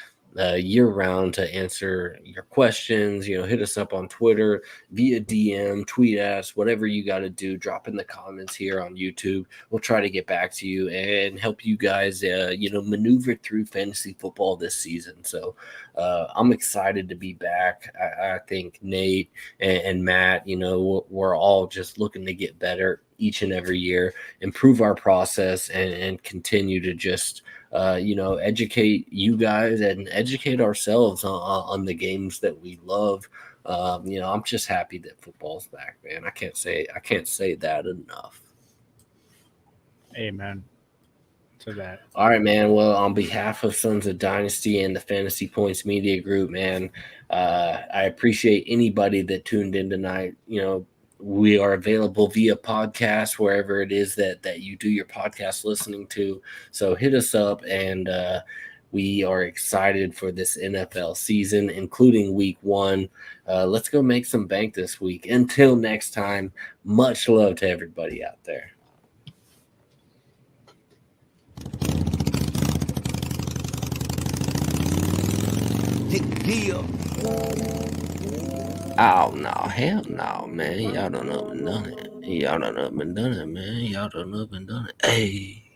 year round to answer your questions. Hit us up on Twitter via DM, tweet us, whatever you got to do. Drop in the comments here on YouTube. We'll try to get back to you and help you guys, maneuver through fantasy football this season. So I'm excited to be back. I think Nate and Matt, we're all just looking to get better each and every year, improve our process, and continue to just educate you guys and educate ourselves on the games that we love. I'm just happy that football's back, man. I can't say that enough.
Amen to that.
All right, man. Well, on behalf of Sons of Dynasty and the Fantasy Points Media Group, man, I appreciate anybody that tuned in tonight. We are available via podcast wherever it is that you do your podcast listening to. So hit us up, and we are excited for this NFL season, including week 1. Let's go make some bank this week. Until next time, much love to everybody out there. Oh, no. Hell no, man. Y'all done up and done it. Man. Y'all done up and done it. Hey.